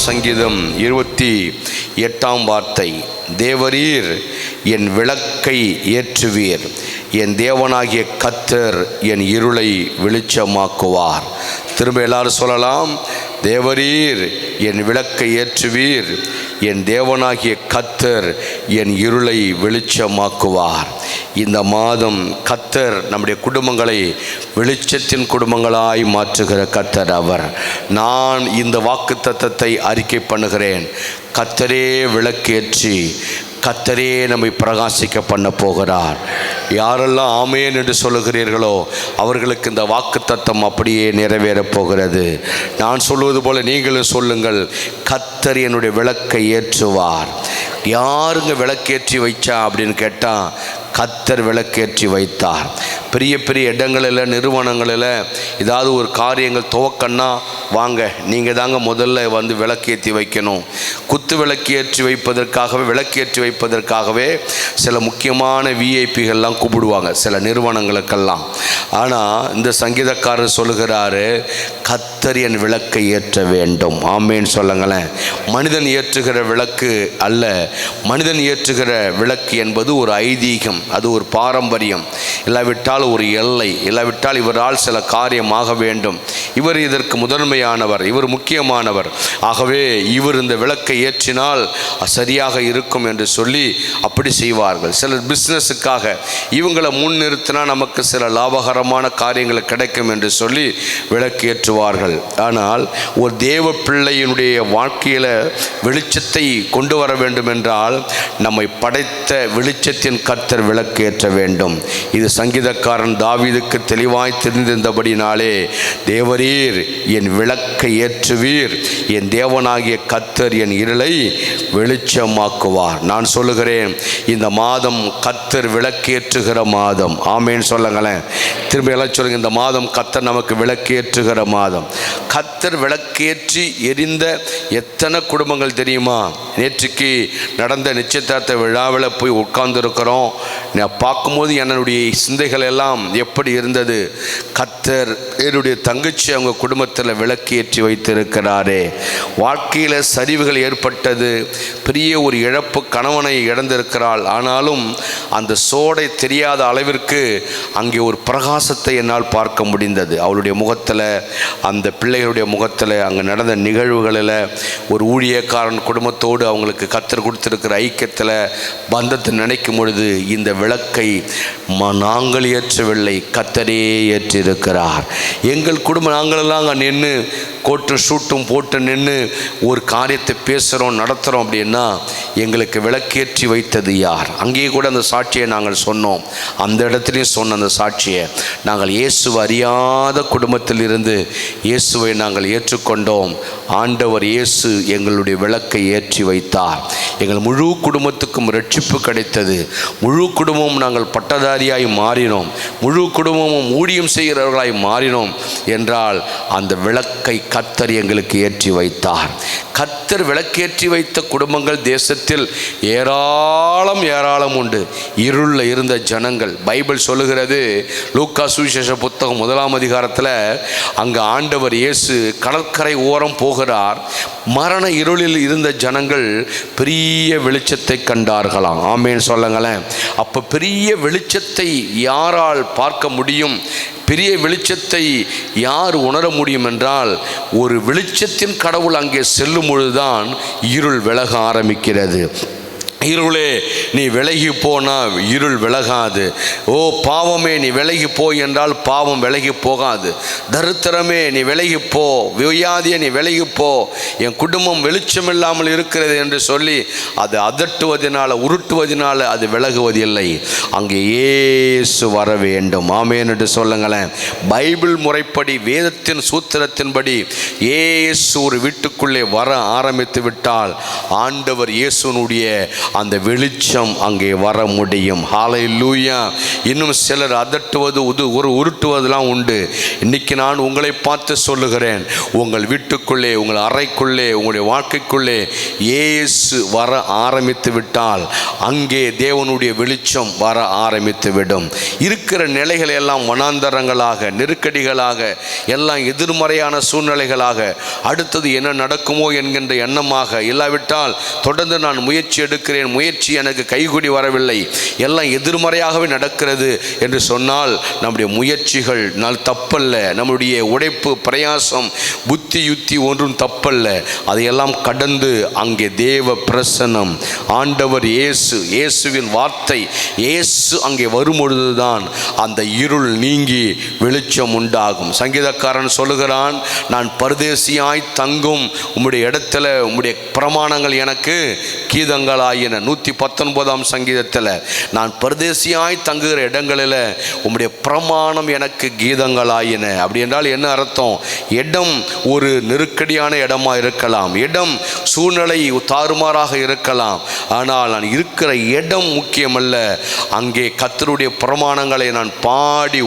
சங்கீதம் 28 வார்த்தை, தேவரீர் என் விளக்கை ஏற்றுவீர், என் தேவனாகிய கர்த்தர் என் இருளை வெளிச்சமாக்குவார். திரும்ப எல்லாரும் சொல்லலாம், தேவரீர் என் விளக்கை ஏற்றுவீர், என் தேவனாகிய கர்த்தர் என் இருளை வெளிச்சமாக்குவார். இந்த மாதம் கர்த்தர் நம்முடைய குடும்பங்களை வெளிச்சத்தின் குடும்பங்களாய் மாற்றுகிற கர்த்தர் அவர். நான் இந்த வாக்குத்தத்தத்தை அறிக்கை பண்ணுகிறேன். கர்த்தரே விளக்கேற்றி கர்த்தரே நம்மை பிரகாசிக்க பண்ண போகிறார். யாரெல்லாம் ஆமேன் என்று சொல்லுகிறீர்களோ அவர்களுக்கு இந்த வாக்குத்தத்தம் அப்படியே நிறைவேறப் போகிறது. நான் சொல்வது போல நீங்களும் சொல்லுங்கள், கர்த்தர் என்னுடைய விளக்கை ஏற்றுவார். யாருங்க விளக்கேற்றி வைச்சா அப்படின்னு கேட்டால், கர்த்தர் விளக்கேற்றி வைத்தார். பெரிய பெரிய இடங்களில், நிறுவனங்களில் ஏதாவது ஒரு காரியங்கள் துவக்கன்னா வாங்க, நீங்கள் தாங்க முதல்ல வந்து விளக்கேற்றி வைக்கணும். குத்து விளக்கேற்றி வைப்பதற்காகவே, விளக்கேற்றி வைப்பதற்காகவே சில முக்கியமான விஐபிகள்லாம் கூப்பிடுவாங்க சில நிறுவனங்களுக்கெல்லாம். ஆனால் இந்த சங்கீதக்காரர் சொல்லுகிறாரு, கர்த்தர் என் விளக்கை ஏற்ற வேண்டும். ஆமேன்னு சொல்லுங்களேன். மனிதன் ஏற்றுகிற விளக்கு அல்ல, மனிதன் ஏற்றுகிற விளக்கு என்பது ஒரு ஐதீகம், அது ஒரு பாரம்பரியம், இல்லாவிட்டால் ஒரு எல்லை, இல்லாவிட்டால் இவரால் சில காரியம் ஆக வேண்டும், இவர் இதற்கு முதன்மையானவர், இவர் முக்கியமானவர், ஆகவே இவர் இந்த விளக்கை ஏற்றினால் சரியாக இருக்கும் என்று சொல்லி அப்படி செய்வார்கள். சிலர் பிஸ்னஸுக்காக இவங்களை முன்னிறுத்தினா நமக்கு சில லாபகரமான காரியங்கள் கிடைக்கும் என்று சொல்லி விளக்கு ஏற்றுவார்கள். ஆனால் ஒரு தேவ பிள்ளையினுடைய வாழ்க்கையில் வெளிச்சத்தை கொண்டு வர வேண்டும் என்றால் நம்மை படைத்த வெளிச்சத்தின் கர்த்தர் விளக்கு ஏற்ற வேண்டும். இது சங்கீதக்காரன் தாவீதுக்கு தெளிவாய் தெரிந்திருந்தபடினாலே, தேவரீர் என் விளக்கை ஏற்றுவீர், என் தேவனாகிய கர்த்தர் என் இருளை வெளிச்சமாக்குவார். நான் சொல்லுகிறேன், இந்த மாதம் கர்த்தர் விளக்கேற்றுகிற மாதம். ஆமேன்னு சொல்லுங்களேன். திரும்ப எல்லாம் சொல்லுங்க, இந்த மாதம் கர்த்தர் நமக்கு விளக்கேற்றுகிற மாதம். கர்த்தர் விளக்கேற்றி எரிந்த எத்தனை குடும்பங்கள் தெரியுமா? நேற்றுக்கு நடந்த நிச்சயதார்த்த விழாவில் போய் உட்கார்ந்துருக்கிறோம். நான் பார்க்கும்போது என்னுடைய சிந்தைகள் எல்லாம் எப்படி இருந்தது. கர்த்தர் என்னுடைய தங்கச்சி அவங்க குடும்பத்தில் விளக்கேற்றி வைத்திருக்கிறாரே. வாழ்க்கையில் சரிவுகள் ஏற்பட்டது, பெரிய ஒரு இழப்பு, கணவனை இழந்திருக்கிறாள். ஆனாலும் அந்த சோடை தெரியாத அளவிற்கு அங்கே ஒரு பிரகாசத்தை என்னால் பார்க்க முடிந்தது. அவளுடைய முகத்தில், அந்த பிள்ளைகளுடைய முகத்தில், அங்கே நடந்த நிகழ்வுகளில், ஒரு ஊழியக்காரன் குடும்பத்தோடு அவங்களுக்கு கர்த்தர் கொடுத்திருக்கிற ஐக்கியத்தில், பந்தத்தை நினைக்கும் பொழுது இந்த விளக்கை நாங்கள் ஏற்றவில்லை, கர்த்தரே ஏற்றிருக்கிறார். எங்கள் குடும்பம் நாங்களெல்லாம் அங்கே நின்று கோட்டு ஷூட்டும் போட்டு நின்று ஒரு காரியத்தை பேசுகிறோம், நடத்துகிறோம் அப்படின்னா எங்களுக்கு விளக்கேற்றி வைத்தது யார்? அங்கேயே கூட அந்த சாட்சியை நாங்கள் சொன்னோம். அந்த இடத்துலையும் சொன்ன அந்த சாட்சியை, நாங்கள் இயேசுவை அறியாத குடும்பத்தில் இருந்து இயேசுவை நாங்கள் ஏற்றுக்கொண்டோம். ஆண்டவர் இயேசு எங்களுடைய விளக்கை ஏற்றி வைத்தார். எங்கள் முழு குடும்பத்துக்கும் ரட்சிப்பு கிடைத்தது. முழு குடும்பமும் நாங்கள் பட்டதாரியாய் மாறினோம். முழு குடும்பமும் ஊழியம் செய்கிறவர்களாய் மாறினோம் என்றால் அந்த விளக்கை கர்த்தர் எங்களுக்கு ஏற்றி வைத்தார். கர்த்தர் விளக்கேற்றி வைத்த குடும்பங்கள் தேசத்தில் ஏராளம் ஏராளம் உண்டு. இருளில் இருந்த ஜனங்கள், பைபிள் சொல்லுகிறது, லூக்கா சுவிசேஷ புத்தகம் 1ஆம் அதிகாரத்தில், அங்கே ஆண்டவர் இயேசு கடற்கரை ஓரம் போகிறார். மரண இருளில் இருந்த ஜனங்கள் பெரிய வெளிச்சத்தை கண்டார்களாம். ஆமேன்னு சொல்லுங்களேன். அப்போ பெரிய வெளிச்சத்தை யாரால் பார்க்க முடியும்? பெரிய வெளிச்சத்தை யார் உணர முடியும் என்றால், ஒரு வெளிச்சத்தின் கடவுள் அங்கே செல்லும் பொழுதுதான் இருள் விலக ஆரம்பிக்கிறது. இருளே நீ விலகி போனால் இருள் விலகாது. ஓ பாவமே நீ விலகி போ என்றால் பாவம் விலகி போகாது. தரித்திரமே நீ விலகி போ, வியாதியே நீ விலகி போ, என் குடும்பம் வெளிச்சம் இல்லாமல் இருக்கிறது என்று சொல்லி அது அதட்டுவதனால, உருட்டுவதனால அது விலகுவதில்லை. அங்கே இயேசு வர வேண்டும். ஆமென் என்று சொல்லுங்களேன். பைபிள் முறைப்படி, வேதத்தின் சூத்திரத்தின்படி இயேசு ஒரு வீட்டுக்குள்ளே வர ஆரம்பித்து விட்டால் ஆண்டவர் இயேசுனுடைய அந்த வெளிச்சம் அங்கே வர முடியும். ஹல்லேலூயா. இன்னும் சிலர் அதட்டுவது உருட்டுவதெல்லாம் உண்டு. இன்னைக்கு நான் உங்களை பார்த்து சொல்லுகிறேன், உங்கள் வீட்டுக்குள்ளே, உங்கள் அறைக்குள்ளே, உங்களுடைய வாழ்க்கைக்குள்ளே இயேசு வர ஆரம்பித்து விட்டால் அங்கே தேவனுடைய வெளிச்சம் வர ஆரம்பித்து விடும். இருக்கிற நிலைகள் எல்லாம் வனாந்தரங்களாக, நெருக்கடிகளாக, எல்லாம் எதிர்மறையான சூழ்நிலைகளாக, அடுத்தது என்ன நடக்குமோ என்கின்ற எண்ணமாக, இல்லாவிட்டால் தொடர்ந்து நான் முயற்சி எடுக்கிறேன், முயற்சி எனக்கு கைகூடி வரவில்லை, எல்லாம் எதிர்மறையாகவே நடக்கிறது என்று சொன்னால் நம்முடைய முயற்சிகள் தப்பல்ல, நம்முடைய உழைப்பு பிரயாசம் புத்தி யுத்தி ஒன்றும் தப்பல்ல. அதையெல்லாம் கடந்து அங்கே தேவ பிரசன்னம், ஆண்டவர் இயேசுவின் வார்த்தை, இயேசு அங்கே வரும்பொழுதுதான் அந்த இருள் நீங்கி வெளிச்சம் உண்டாகும். சங்கீதக்காரன் சொல்லுகிறான், நான் பரதேசியாய் தங்கும் உம்முடைய இடத்துல உம்முடைய பிரமாணங்கள் எனக்கு கீதங்களாயின. 119ஆம் சங்கீதத்தில், நான் பரதேசியாய் தங்குகிற இடங்களில் உம்முடைய பிரமாணம் எனக்கு கீதங்களாயின. அப்படி என்றால் என்ன அர்த்தம்? இடம் ஒரு நெருக்கடியான இடமா இருக்கலாம், இடம் சூழ்நிலை தாறுமாறாக இருக்கலாம், ஆனால் நான் இருக்கிற இடம் முக்கியமல்ல. அங்கே கர்த்தருடைய பிரமாணங்களை நான் பாடி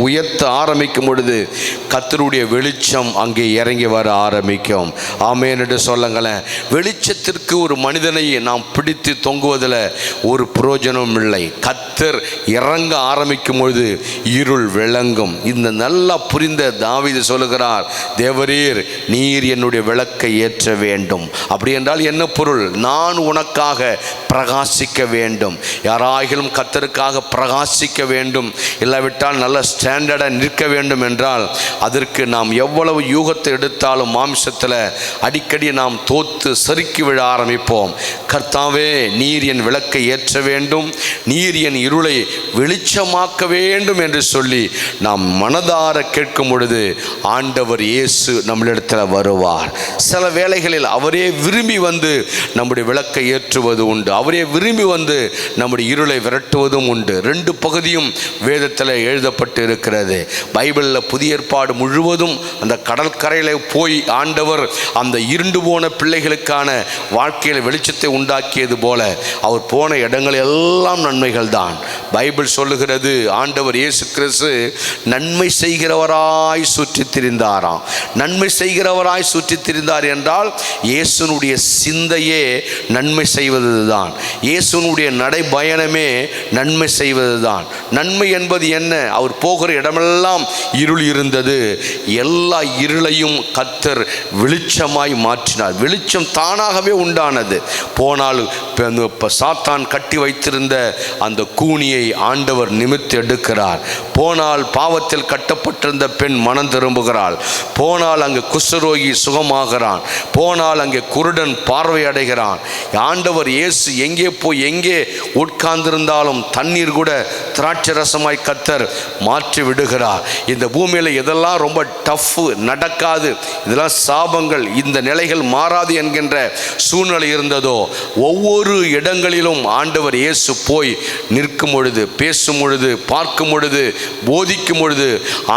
உயர்த்த ஆரம்பிக்கும் பொழுது கர்த்தருடைய வெளிச்சம் அங்கே இறங்கி வர ஆரம்பிக்கும். ஆமென் என்று சொல்லுங்களேன். வெளிச்சத்திற்கு ஒரு மனிதனை நாம் பிடித்து தொங்குவதில் ஒரு பிரயோஜனம் இல்லை. கர்த்தர் இறங்க ஆரம்பிக்கும் பொழுது இருள் விளங்கும். இந்த நல்லா புரிந்த தாவீது சொல்லுகிறார், தேவரீர் நீர் என்னுடைய விளக்கை ஏற்ற வேண்டும். அப்படி என்றால் என்ன பொருள்? நான் உனக்காக பிரகாசிக்க வேண்டும். யாராகிலும் கர்த்தருக்காக பிரகாசிக்க வேண்டும், இல்லாவிட்டால் நல்ல ஸ்டாண்டர்டாக நிற்க வேண்டும் என்றால் அதற்கு நாம் எவ்வளவு யூகத்தை எடுத்தாலும் மாம்சத்தில் அடிக்கடி நாம் தோத்து சறுக்கி விழ ஆரம்பிப்போம். கர்த்தாவே நீர் என் விளக்கை ஏற்ற வேண்டும், நீர் என் இருளை வெளிச்சமாக்க வேண்டும் என்று சொல்லி நாம் மனதார கேட்கும் பொழுது ஆண்டவர் இயேசு நம்மளிடத்தில் வருவார். சில வேளைகளில் அவரே விரும்பி வந்து நம்முடைய விளக்கை ஏற்றுவது உண்டு, அவரே விரும்பி வந்து நம்முடைய இருளை விரட்டுவதும் உண்டு. 2 பகுதியும் வேதத்தில் எழுதப்பட்டு இருக்கிறது. பைபிளில் புதிய ஏற்பாடு முழுவதும் அந்த கடற்கரையில் போய் ஆண்டவர் அந்த இருண்டு போன பிள்ளைகளுக்கான வாழ்க்கையில் வெளிச்சத்தை உண்டாக்கியது போல அவர் போன இடங்கள் எல்லாம் நன்மைகள் தான். பைபிள் சொல்லுகிறது, ஆண்டவர் இயேசு கிறிஸ்து நன்மை செய்கிறவராய் சுற்றி திரிந்தாராம். நன்மை செய்கிறவராய் சுற்றி திரிந்தார் என்றால் இயேசுனுடைய சிந்தையே நன்மை செய்வது தான், இயேசுனுடைய நடைபயணமே நன்மை செய்வது தான். நன்மை என்பது என்ன? அவர் போகிற இடமெல்லாம் இருள் இருந்தது, எல்லா இருளையும் கர்த்தர் வெளிச்சமாய் மாற்றினார். வெளிச்சம் தானாகவே உண்டானது. போனால் சாத்தான் கட்டி வைத்திருந்த அந்த கூனியை ஆண்டவர் நிமிர்த்தி எடுக்கிறார். போனால் பாவத்தில் கட்டப்பட்டிருந்த பெண் மனம் திரும்புகிறாள். போனால் அங்கே குஷ்டரோகி சுகமாகிறான். போனால் அங்கே குருடன் பார்வை அடைகிறான். ஆண்டவர் இயேசு எங்கே போய் எங்கே உட்கார்ந்திருந்தாலும் தண்ணீர் கூட திராட்சை ரசமாய் கர்த்தர் மாற்றி விடுகிறார். இந்த பூமியில் எதெல்லாம் ரொம்ப டஃப் நடக்காது, இதெல்லாம் சாபங்கள், இந்த நிலைகள் மாறாது என்கின்ற சூழ்நிலை இருந்ததோ ஒவ்வொரு இடங்களிலும் ஆண்டவர் இயேசு போய் நிற்கும் பொழுது, பேசும் பொழுது, பார்க்கும் பொழுது, போதிக்கும் பொழுது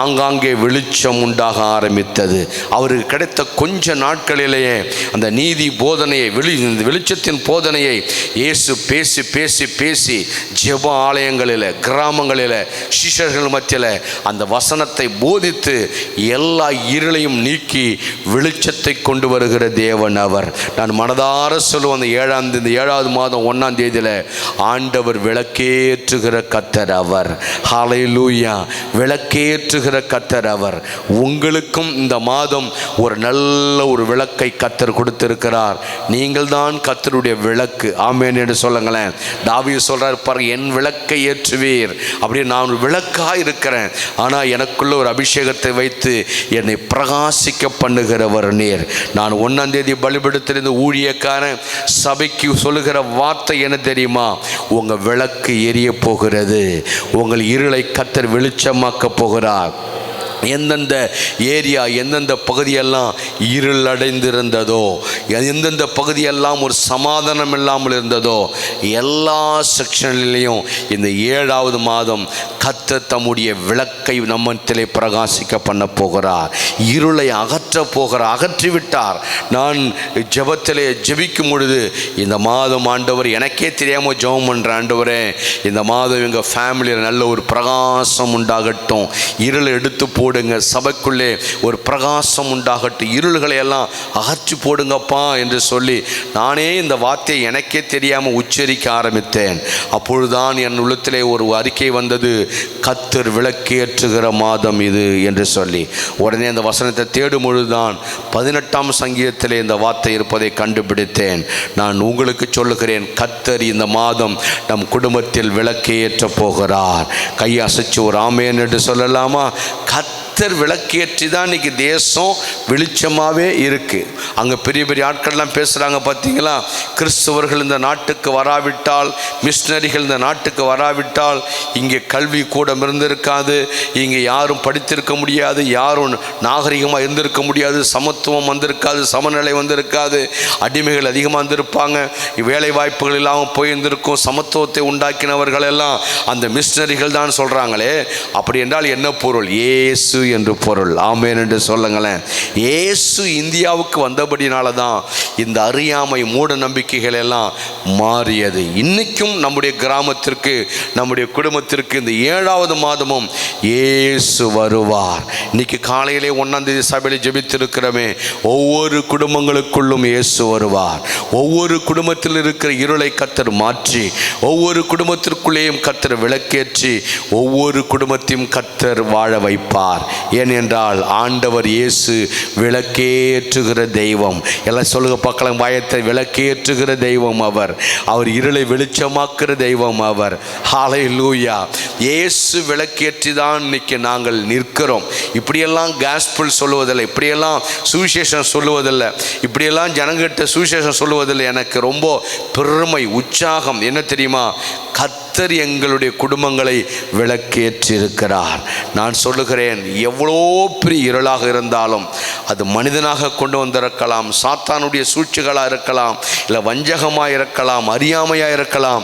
ஆங்காங்கே வெளிச்சம் உண்டாக ஆரம்பித்தது. அவருக்கு கிடைத்த கொஞ்ச நாட்களிலேயே அந்த நீதி போதனையை, வெளிச்சத்தின் போதனையை இயேசு பேசி பேசி பேசி ஜெப ஆலயங்களில், கிராமங்களில், சிஷ்யர்கள் மத்தியில் அந்த வசனத்தை போதித்து எல்லா இருளையும் நீக்கி வெளிச்சத்தை கொண்டு வருகிற தேவன் அவர். நான் மனதார சொல்லுவேன், இந்த 7வது மாதம் 1ஆம் தேதியில் ஆண்டவர் விளக்கேற்றுகிற கர்த்தர் அவர். ஹல்லேலூயா. விளக்கேற்றுகிற கர்த்தர் அவர். உங்களுக்கும் இந்த மாதம் ஒரு நல்ல ஒரு விளக்கை கர்த்தர் கொடுத்திருக்கிறார். நீங்கள் தான் கர்த்தருடைய விளக்கு. ஆமென் என்று சொல்லுங்களேன். தாவீது சொல்றார் பாருங்க, என் விளக்கை ஏற்றுவீர். அப்படியே நான் விளக்காக இருக்கிறேன், ஆனால் எனக்குள்ள ஒரு அபிஷேகத்தை வைத்து என்னை பிரகாசிக்க பண்ணுகிறவர் நீர். நான் 1ஆம் தேதி பலிபீடத்திலிருந்து ஊழியக்காரன் சபைக்கு சொல்லுகிற வார்த்தை என்ன தெரியுமா? உங்கள் விளக்கு எரிய போகிறது, உங்கள் இருளை கர்த்தர் வெளிச்சமாக்க போகிறார். எந்தெந்த ஏரியா, எந்தெந்த பகுதியெல்லாம் இருள் அடைந்திருந்ததோ, எந்தெந்த பகுதியெல்லாம் ஒரு சமாதானம் இல்லாமல் இருந்ததோ, எல்லா செக்ஷன்லேயும் இந்த 7வது மாதம் கர்த்தர் தம்முடைய விளக்கை நம்மத்திலே பிரகாசிக்க பண்ண போகிறார். இருளை அகற்ற போகிறார், அகற்றிவிட்டார். நான் ஜெபத்திலே ஜெபிக்கும் பொழுது இந்த மாதம் ஆண்டவர், எனக்கே தெரியாமல் ஜெபம் பண்ணுற ஆண்டவரே, இந்த மாதம் எங்கள் ஃபேமிலியில் நல்ல ஒரு பிரகாசம் உண்டாகட்டும், இருளை எடுத்து போடுங்க, சபைக்குள்ளே ஒரு பிரகாசம் உண்டாகட்டும், இருள்களை எல்லாம் அகற்றி போடுங்கப்பா என்று சொல்லி நானே இந்த வார்த்தையை எனக்கே தெரியாமல் உச்சரிக்க ஆரம்பித்தேன். அப்பொழுதுதான் என் உள்ளத்திலே ஒரு அறிக்கை வந்தது, கர்த்தர் விளக்கேற்றுகிற மாதம் இது என்று சொல்லி. உடனே அந்த வசனத்தை தேடும் பொழுதுதான் 18ஆம் சங்கீதத்திலே இந்த வார்த்தை இருப்பதை கண்டுபிடித்தேன். நான் உங்களுக்கு சொல்லுகிறேன், கர்த்தர் இந்த மாதம் நம் குடும்பத்தில் விளக்கேற்ற போகிறார். கையை அசைச்சு ஒரு ஆமேன் என்று சொல்லலாமா? கர்த்தர் விளக்கேற்றி தான் இன்றைக்கி தேசம் வெளிச்சமாகவே இருக்குது. அங்கே பெரிய பெரிய ஆட்கள்லாம் பேசுகிறாங்க பார்த்தீங்களா, கிறிஸ்தவர்கள் இந்த நாட்டுக்கு வராவிட்டால், மிஷினரிகள் இந்த நாட்டுக்கு வராவிட்டால் இங்கே கல்வி கூடம் இருந்திருக்காது, இங்கே யாரும் படித்திருக்க முடியாது, யாரும் நாகரிகமாக இருந்திருக்க முடியாது, சமத்துவம் வந்திருக்காது, சமநிலை வந்திருக்காது, அடிமைகள் அதிகமாக இருந்திருப்பாங்க, வேலை வாய்ப்புகள் இல்லாமல் போயிருந்திருக்கும். சமத்துவத்தை உண்டாக்கினவர்கள் எல்லாம் அந்த மிஷினரிகள் தான் சொல்கிறாங்களே. அப்படி என்றால் என்ன பொருள்? இயேசு என்று பொருள். ஆமென் என்று சொல்லுங்களேன். இயேசு இந்தியாவுக்கு வந்தபடினால தான் இந்த அறியாமை, மூட நம்பிக்கைகள் எல்லாம் மாறியது. இன்னைக்கும் நம்முடைய கிராமத்திற்கு, நம்முடைய குடும்பத்திற்கு இந்த 7வது மாதமும் இயேசு வருவார். இன்னைக்கு காலையிலே 1ஆம் தேதி சபையில் ஜெபித்திருக்கிறோமே, ஒவ்வொரு குடும்பங்களுக்குள்ளும் இயேசு வருவார். ஒவ்வொரு குடும்பத்தில் இருக்கிற இருளை கர்த்தர் மாற்றி, ஒவ்வொரு குடும்பத்திற்குள்ளேயும் கர்த்தர் விளக்கேற்றி, ஒவ்வொரு குடும்பத்தையும் கர்த்தர் வாழ வைப்பார். ஏனென்றால் ஆண்டவர் இயேசு விளக்கேற்றுகிற தெய்வம். எல்லாம் சொல்லுங்க பார்க்கலாம், வாயத்தை, விளக்கேற்றுகிற தெய்வம் அவர். அவர் இருளை வெளிச்சமாக்குற தெய்வம் அவர். ஹல்லேலூயா. இயேசு விளக்கேற்றி தான் இன்னைக்கு நாங்கள் நிற்கிறோம். இப்படியெல்லாம் காஸ்பல் சொல்லுவதில்லை, இப்படியெல்லாம் சுவிசேஷம் சொல்லுவதில்லை, இப்படியெல்லாம் ஜனங்கிட்ட சுவிசேஷம் சொல்லுவதில்லை. எனக்கு ரொம்ப பெருமை, உற்சாகம். என்ன தெரியுமா? கர்த்தர் எங்களுடைய குடும்பங்களை விளக்கேற்றிருக்கிறார். நான் சொல்லுகிறேன், எவ்வளோ பெரிய இருளாக இருந்தாலும், அது மனிதனாக கொண்டு வந்திருக்கலாம், சாத்தானுடைய சூழ்ச்சிகளாக இருக்கலாம், இல்லை வஞ்சகமாக இருக்கலாம், அறியாமையாக இருக்கலாம்,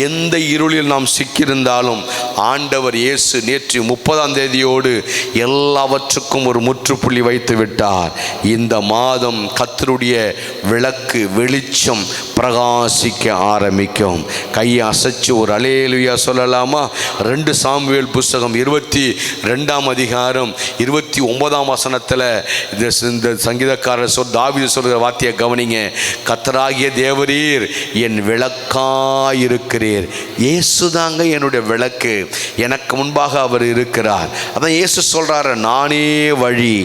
எந்த இருளில் நாம் சிக்கியிருந்தாலும் ஆண்டவர் இயேசு நேற்று 30ஆம் தேதியோடு எல்லாவற்றுக்கும் ஒரு முற்றுப்புள்ளி வைத்து விட்டார். இந்த மாதம் கர்த்தருடைய விளக்கு, வெளிச்சம் பிரகாசிக்க ஆரம்பிக்கும். கையை அசைச்சு ஒரு அல்லேலூயா சொல்லலாமா? 2 சாமுவேல் புஸ்தகம் 22ஆம் அதிகாரம் 29ஆம் வசனத்தில் இந்த சங்கீதக்காரர் தாவீது சொல்கிற வார்த்தையை கவனிங்க. கர்த்தராகிய தேவரீர் என் விளக்காயிருக்கிறீர். இயேசு தாங்க என்னுடைய விளக்கு, எனக்கு முன்பாக அவர் இருக்கிறார். அதான் இயேசு சொல்றாரு, நானே வழி,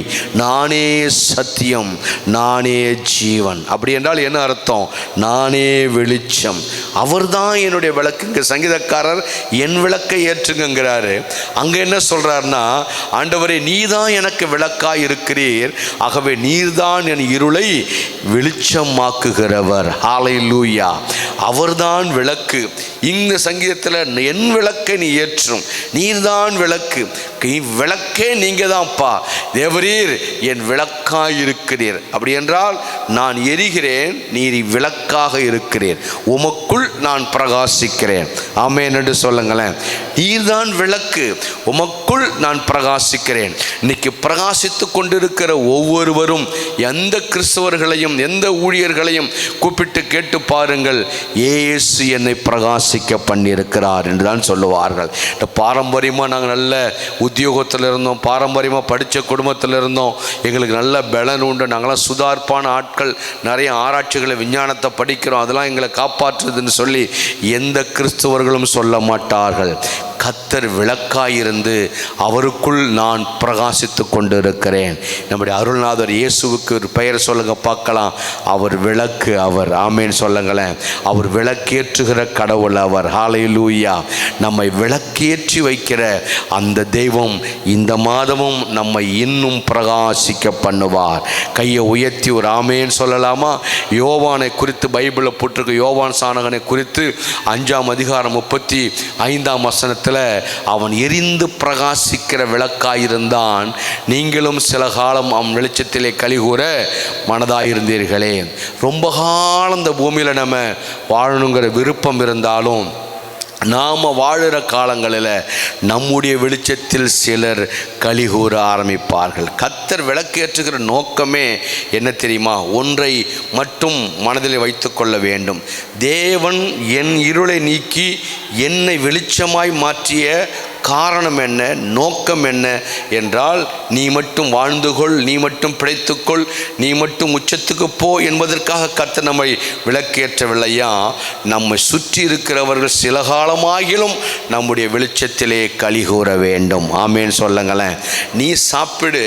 நானே சத்தியம், நானே ஜீவன். அப்படி என்றால் என்ன அர்த்தம்? நானே வெளிச்சம், அவர்தான் என்னுடைய விளக்கு. இங்கே சங்கீதக்காரர் என் விளக்கை ஏற்றுங்கிறாரு. அங்கே என்ன சொல்றாருன்னா, ஆண்டவரே நீதான் எனக்கு விளக்காய் இருக்கிறீர், ஆகவே நீர்தான் என் இருளை வெளிச்சமாக்குகிறவர். ஹல்லேலூயா. அவர்தான் விளக்கு. இந்த சங்கீதத்தில் என் விளக்கை நீ ஏற்றும், நீர்தான் விளக்கு, விளக்கே நீங்க தான்ப்பா, தேவரீர் என் விளக்காய் இருக்கிறீர். அப்படி என்றால் நான் எரிகிறேன், நீர் விளக்காக இருக்கிறீர், உமக்குள் நான் பிரகாசிக்கிறேன். ஆமென் என்று சொல்லுங்களேன். நீர்தான் விளக்கு, உமக்குள் நான் பிரகாசிக்கிறேன். இன்னைக்கு பிரகாசித்து கொண்டிருக்கிற ஒவ்வொருவரும் எந்த கிறிஸ்தவர்களையும் எந்த ஊழியர்களையும் கூப்பிட்டு கேட்டு பாருங்கள், இயேசு என்னை பிரகாசிக்க பண்ணியிருக்கிறார் என்று தான் சொல்லுவார்கள். பாரம்பரியமாக நாங்கள் நல்ல உத்தியோகத்தில் இருந்தோம், பாரம்பரியமாக படித்த குடும்பத்தில் இருந்தோம், எங்களுக்கு நல்ல பலன் உண்டு, நாங்களாம் சுதார்ப்பான ஆட்கள், நிறைய ஆராய்ச்சிகளை விஞ்ஞானத்தை படிக்கிறோம், அதெல்லாம் எங்களை காப்பாற்றுதுன்னு சொல்லி எந்த கிறிஸ்தவர்களும் சொல்ல மாட்டார்கள். கர்த்தர் விளக்காயிருந்து அவருக்குள் நான் பிரகாசித்து கொண்டு இருக்கிறேன். நம்முடைய அருள்நாதர் இயேசுவுக்கு ஒரு பெயர் சொல்லுங்க பார்க்கலாம். அவர் விளக்கு அவர். ஆமேன் சொல்லுங்களேன். அவர் விளக்கேற்றுகிற கடவுள் அவர். ஹல்லேலூயா. நம்மை விளக்கேற்றி வைக்கிற அந்த தெய்வம் இந்த மாதமும் நம்மை இன்னும் பிரகாசிக்க பண்ணுவார். கையை உயர்த்தி ஒரு ஆமேன் சொல்லலாமா? யோவானை குறித்து பைபிளில் போட்டிருக்கு. யோவான் சானகனை குறித்து 5ஆம் அதிகாரம் 35ஆம் வசனத்தில் காலத்தில் அவன் எரிந்து பிரகாசிக்கிற விளக்காயிருந்தான். நீங்களும் சில காலம் அவன் வெளிச்சத்திலே கலிகூற மனதாயிருந்தீர்களே. ரொம்ப காலம் இந்த பூமியில் நம்ம வாழணுங்கிற விருப்பம் இருந்தாலும் நாம் வாழுகிற காலங்களில் நம்முடைய வெளிச்சத்தில் சிலர் கலிகூற ஆரம்பிப்பார்கள். கர்த்தர் விளக்கேற்றுகிற நோக்கமே என்ன தெரியுமா? ஒன்றை மட்டும் மனதில் வைத்து கொள்ள வேண்டும். தேவன் என் இருளை நீக்கி என்னை வெளிச்சமாய் மாற்றிய காரணம் என்ன, நோக்கம் என்ன என்றால், நீ மட்டும் வாழ்ந்து கொள், நீ மட்டும் பிழைத்துக்கொள், நீ மட்டும் உச்சத்துக்கு போ என்பதற்காக கர்த்தர் நம்மை விளக்கேற்றவில்லையா? நம்மை சுற்றி இருக்கிறவர்கள் சில காலமாகிலும் நம்முடைய வெளிச்சத்திலே கலிகூற வேண்டும். ஆமேன் சொல்லுங்களேன். நீ சாப்பிடு,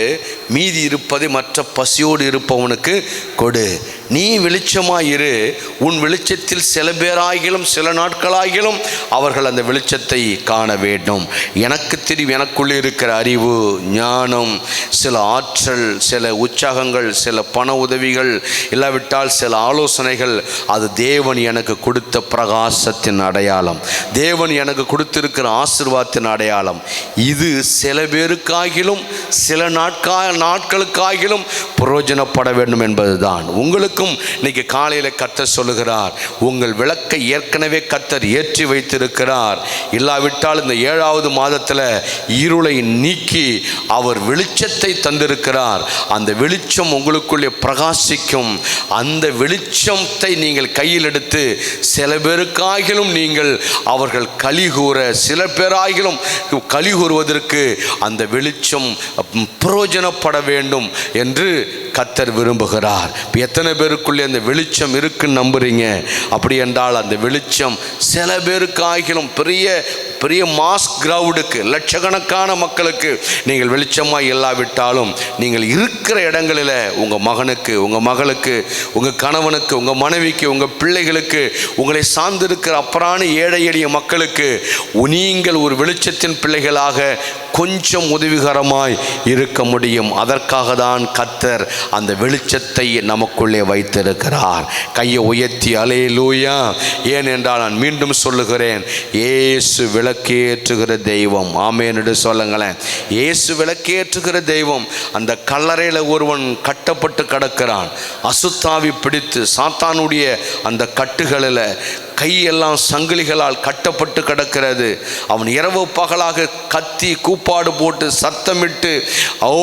மீதி இருப்பதை மற்ற பசியோடு இருப்பவனுக்கு கொடு. நீ வெளிச்சமாயிரு. உன் வெளிச்சத்தில் சில பேராகிலும் சில நாட்களாகிலும் அவர்கள் அந்த வெளிச்சத்தை காண வேண்டும். எனக்கு தெரியும், எனக்குள்ளே இருக்கிற அறிவு, ஞானம், சில ஆற்றல், சில உற்சாகங்கள், சில பண உதவிகள், இல்லாவிட்டால் சில ஆலோசனைகள், அது தேவன் எனக்கு கொடுத்த பிரகாசத்தின் அடையாளம், தேவன் எனக்கு கொடுத்திருக்கிற ஆசீர்வாதத்தின் அடையாளம். இது சில பேருக்காகிலும் சில நாட்களுக்காகிலும் பிரயோஜனப்பட வேண்டும் என்பதுதான். உங்களுக்கும் இன்னைக்கு காலையில் கர்த்தர் சொல்லுகிறார், உங்கள் விளக்கை ஏற்கனவே கர்த்தர் ஏற்றி வைத்திருக்கிறார். இல்லாவிட்டால் இந்த 7வது மாதத்தில் இருளை நீக்கி அவர் வெளிச்சத்தை தந்திருக்கிறார். அந்த வெளிச்சம் உங்களுக்குள்ளே பிரகாசிக்கும். அந்த வெளிச்சத்தை நீங்கள் கையில் எடுத்து சில பேருக்காகிலும் நீங்கள் அவர்கள் கலிகூற, சில பேராகிலும் கலிகூறுவதற்கு அந்த வெளிச்சம் பிரயோஜனப்பட வேண்டும் என்று கர்த்தர் விரும்புகிறார். எத்தனை பேருக்குள்ளே அந்த வெளிச்சம் இருக்குன்னு நம்புறீங்க? அப்படி என்றால் அந்த வெளிச்சம் சில பேருக்காகிலும் பெரிய மாஸ் கிரவுடுக்கு, லட்சக்கணக்கான மக்களுக்கு நீங்கள் வெளிச்சமாக இல்லாவிட்டாலும் நீங்கள் இருக்கிற இடங்களில் உங்கள் மகனுக்கு, உங்கள் மகளுக்கு, உங்கள் கணவனுக்கு, உங்கள் மனைவிக்கு, உங்கள் பிள்ளைகளுக்கு, உங்களை சார்ந்திருக்கிற அப்புறான ஏழை எளிய மக்களுக்கு நீங்கள் ஒரு வெளிச்சத்தின் பிள்ளைகளாக கொஞ்சம் உதவிகரமாய் இருக்க முடியும். அதற்காக தான் கர்த்தர் அந்த வெளிச்சத்தை நமக்குள்ளே வைத்திருக்கிறார். கையை உயர்த்தி அல்லேலூயா. ஏனென்றால் நான் மீண்டும் சொல்லுகிறேன், இயேசு விளக்கேற்றுகிற தெய்வம். ஆமென் என்று சொல்லுங்களேன். இயேசு விளக்கேற்றுகிற தெய்வம். அந்த கல்லறையில் ஒருவன் கட்டப்பட்டு கிடக்கிறான், அசுத்தாவி பிடித்து சாத்தானுடைய அந்த கட்டுகளில் கையெல்லாம் சங்கிலிகளால் கட்டப்பட்டு கிடக்கிறது. அவன் இரவு பகலாக கத்தி கூப்பாடு போட்டு சத்தமிட்டு ஓ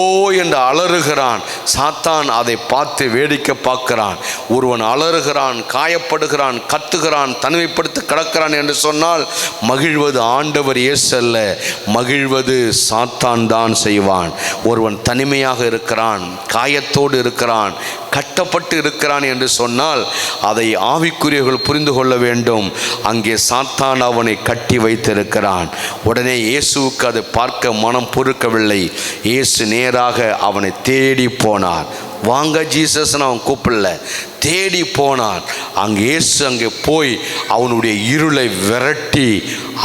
என்று அலறுகிறான். சாத்தான் அதை பார்த்து வேடிக்கை பார்க்கிறான். ஒருவன் அலறுகிறான், காயப்படுகிறான், கத்துகிறான், தனிமைப்படுத்தி கிடக்கிறான் என்று சொன்னால் மகிழ்வது ஆண்டவர் இயேசு அல்ல, மகிழ்வது சாத்தான் தான் செய்வான். ஒருவன் தனிமையாக இருக்கிறான், காயத்தோடு இருக்கிறான், கட்டப்பட்டு இருக்கிறான் என்று சொன்னால் அதை ஆவிக்குரியவர்கள் புரிந்து கொள்ள வேண்டும். அங்கே சாத்தான் அவனை கட்டி வைத்திருக்கிறான். உடனே இயேசுவுக்கு அதை பார்க்க மனம் பொறுக்கவில்லை. இயேசு நேராக அவனை தேடி போனார். வாங்க ஜீசஸ்ன்னு அவன் கூப்பிடல, தேடி போனான். இயேசு போய் அவனுடைய இருளை விரட்டி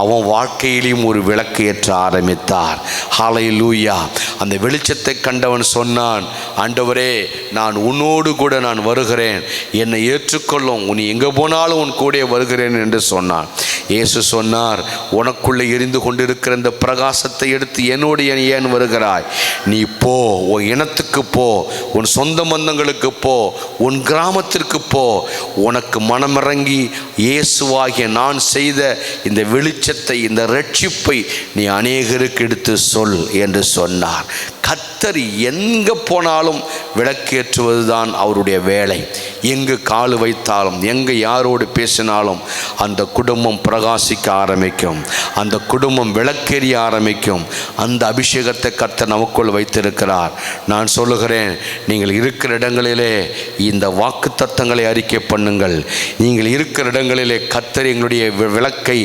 அவன் வாழ்க்கையிலையும் ஒரு விளக்கு ஏற்ற ஆரம்பித்தார். ஹல்லேலூயா. அந்த வெளிச்சத்தை கண்டவன் சொன்னான், ஆண்டவரே, நான் உன்னோடு கூட நான் வருகிறேன், என்னை ஏற்றுக்கொள்ளும், உன் எங்கே போனாலும் உன் கூட வருகிறேன் என்று சொன்னான். இயேசு சொன்னார், உனக்குள்ளே எரிந்து கொண்டிருக்கிற இந்த பிரகாசத்தை எடுத்து என்னோடு ஏன் வருகிறாய்? நீ போ, உன் இனத்துக்கு போ, உன் சொந்த பந்தங்களுக்கு போ, உன் கிராமத்திற்கு போ. உனக்கு மனமிறங்கி இயேசுவாகிய நான் செய்த இந்த வெளிச்சத்தை, இந்த ரட்சிப்பை நீ அநேகருக்கு எடுத்து சொல் என்று சொன்னார். கர்த்தர் எங்கே போனாலும் விளக்கேற்றுவது தான் அவருடைய வேலை. எங்கு கால் வைத்தாலும், எங்கே யாரோடு பேசினாலும் அந்த குடும்பம் பிரகாசிக்க ஆரம்பிக்கும், அந்த குடும்பம் விளக்கெரிய ஆரம்பிக்கும். அந்த அபிஷேகத்தை கர்த்தர் நமக்குள் வைத்திருக்கிறார். நான் சொல்லுகிறேன், நீங்கள் இருக்கிற இடங்களிலே இந்த வாக்கு தத்தங்களை அறிக்கை பண்ணுங்கள். நீங்கள் இருக்கிற இடங்களிலே கர்த்தர் எங்களுடைய விளக்கை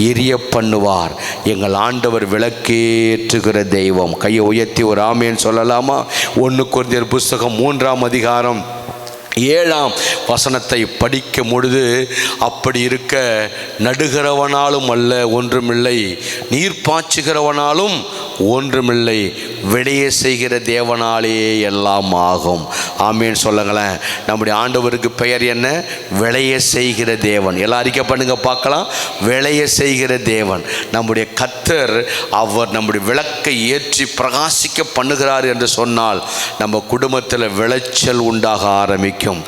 எரிய பண்ணுவார். எங்கள் ஆண்டவர் விளக்கேற்றுகிற தெய்வம். கையை உயர்த்தி ஒரு ஆமென் சொல்லலாமா? 1 கொரிந்தியர் புஸ்தகம் 3ஆம் அதிகாரம் 7ஆம் வசனத்தை படிக்கும் பொழுது, அப்படி இருக்க நடுகிறவனாலும் அல்ல ஒன்றுமில்லை, நீர் பாய்ச்சுகிறவனாலும் ஒன்றுமில்லை, விளைய செய்கிற தேவனாலே எல்லாம் ஆகும். ஆமேன் சொல்லுங்களேன். நம்முடைய ஆண்டவருக்கு பெயர் என்ன? விளைய செய்கிற தேவன். எல்லாம் அறிக்கை பண்ணுங்க பார்க்கலாம். விளைய செய்கிற தேவன் நம்முடைய கர்த்தர். அவர் நம்முடைய விளக்கை ஏற்றி பிரகாசிக்க பண்ணுகிறார் என்று சொன்னால் நம்ம குடும்பத்தில் விளைச்சல் உண்டாக ஆரம்பிக்கும்.